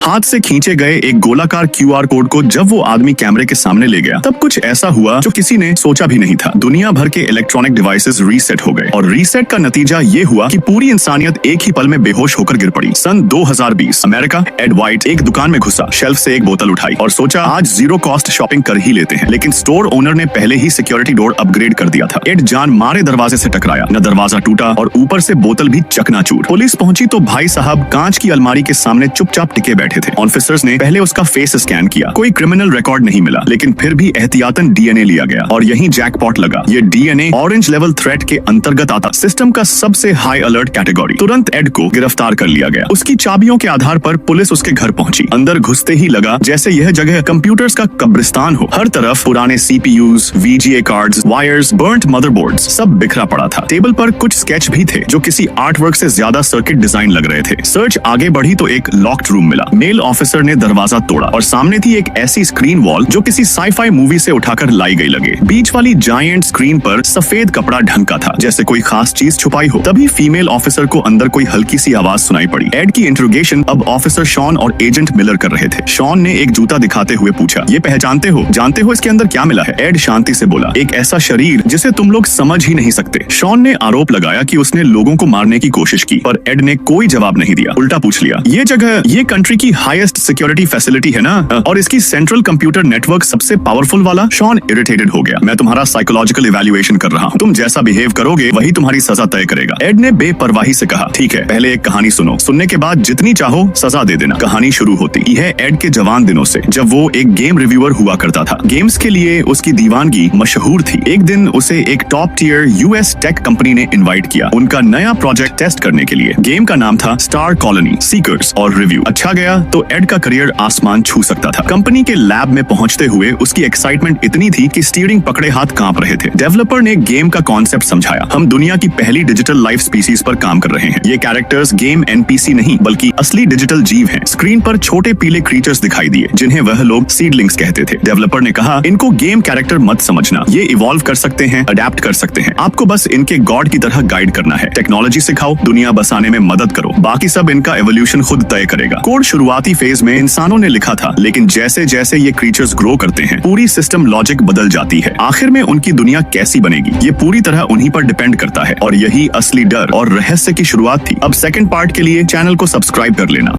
हाथ से खींचे गए एक गोलाकार क्यूआर कोड को जब वो आदमी कैमरे के सामने ले गया तब कुछ ऐसा हुआ जो किसी ने सोचा भी नहीं था। दुनिया भर के इलेक्ट्रॉनिक डिवाइसेस रीसेट हो गए और रीसेट का नतीजा ये हुआ कि पूरी इंसानियत एक ही पल में बेहोश होकर गिर पड़ी। सन 2020 अमेरिका। एड वाइट एक दुकान में घुसा, शेल्फ से एक बोतल उठाई और सोचा आज जीरो कॉस्ट शॉपिंग कर ही लेते हैं, लेकिन स्टोर ओनर ने पहले ही सिक्योरिटी डोर अपग्रेड कर दिया था। एड जान मारे दरवाजे से टकराया, न दरवाजा टूटा और ऊपर से बोतल भी चकनाचूर। पुलिस पहुंची तो भाई साहब कांच की अलमारी के सामने चुपचाप टिके बैठे थे। ऑफिसर्स ने पहले उसका फेस स्कैन किया, कोई क्रिमिनल रिकॉर्ड नहीं मिला, लेकिन फिर भी एहतियातन डीएनए लिया गया और यही जैकपॉट लगा। ये डीएनए ऑरेंज लेवल थ्रेट के अंतर्गत आता, सिस्टम का सबसे हाई अलर्ट कैटेगरी। तुरंत एड को गिरफ्तार कर लिया गया। उसकी चाबियों के आधार पर पुलिस उसके घर पहुंची। अंदर घुसते ही लगा जैसे यह जगह कंप्यूटर्स का कब्रिस्तान हो। हर तरफ पुराने CPUs, VGA cards, wires, burnt motherboards, सब बिखरा पड़ा था। टेबल पर कुछ स्केच भी थे जो किसी आर्टवर्क से ज्यादा सर्किट डिजाइन लग रहे थे। सर्च आगे बढ़ी तो एक लॉक्ड रूम मिला। मेल ऑफिसर ने दरवाजा तोड़ा और सामने थी एक ऐसी स्क्रीन वॉल जो किसी साई-फाई मूवी से उठाकर लाई गई लगे। बीच वाली जायंट स्क्रीन पर सफेद कपड़ा ढंका था, जैसे कोई खास चीज छुपाई हो। तभी फीमेल ऑफिसर को अंदर कोई हल्की सी आवाज सुनाई पड़ी। एड की इंट्रोगेशन अब ऑफिसर शॉन और एजेंट मिलर कर रहे थे। शॉन ने एक जूता दिखाते हुए पूछा, ये पहचानते हो? जानते हो इसके अंदर क्या मिला है? एड शांति से बोला, एक ऐसा शरीर जिसे तुम लोग समझ ही नहीं सकते। शॉन ने आरोप लगाया कि उसने लोगों को मारने की कोशिश की, पर एड ने कोई जवाब नहीं दिया, उल्टा पूछ लिया, ये जगह ये कंट्री की हाईएस्ट सिक्योरिटी फैसिलिटी है ना, और इसकी सेंट्रल कंप्यूटर नेटवर्क सबसे पावरफुल वाला? शॉन इरिटेटेड हो गया, मैं तुम्हारा साइकोलॉजिकल इवैल्यूएशन कर रहा हूँ, तुम जैसा बिहेव करोगे वही तुम्हारी सजा तय करेगा। एड ने बेपरवाही से कहा, ठीक है, पहले एक कहानी सुनो, सुनने के बाद जितनी चाहो सजा दे देना। कहानी शुरू होती यह एड के जवान दिनों से, जब वो एक गेम रिव्यूअर हुआ करता था। गेम्स के लिए उसकी दीवानगी मशहूर थी। एक दिन उसे एक top tier US tech company ने इनवाइट किया उनका नया प्रोजेक्ट टेस्ट करने के लिए। गेम का नाम था स्टार कॉलोनी सीकर्स और रिव्यू। अच्छा गया तो एड का करियर आसमान छू सकता था। कंपनी के लैब में पहुंचते हुए उसकी एक्साइटमेंट इतनी थी कि स्टीयरिंग पकड़े हाथ कांप रहे थे। डेवलपर ने गेम का कॉन्सेप्ट समझाया, हम दुनिया की पहली डिजिटल लाइफ स्पीसीज पर काम कर रहे हैं। ये कैरेक्टर्स गेम एनपीसी नहीं बल्कि असली डिजिटल जीव हैं। स्क्रीन पर छोटे पीले क्रीचर्स दिखाई दिए जिन्हें वह लोग सीडलिंग्स कहते थे। डेवलपर ने कहा, इनको गेम कैरेक्टर मत समझना, ये इवॉल्व कर सकते हैं, अडेप्ट कर सकते हैं, आपको बस इनके गॉड की तरह गाइड करना है। टेक्नोलॉजी सिखाओ, दुनिया बसाने में मदद करो, बाकी सब इनका एवोल्यूशन खुद तय करेगा। कोड शुरुआती फेज में इंसानों ने लिखा था, लेकिन जैसे जैसे ये क्रीचर्स ग्रो करते हैं पूरी सिस्टम लॉजिक बदल जाती है। आखिर में उनकी दुनिया कैसी बनेगी ये पूरी तरह उन्हीं पर डिपेंड करता है, और यही असली डर और रहस्य की शुरुआत थी। अब सेकंड पार्ट के लिए चैनल को सब्सक्राइब कर लेना।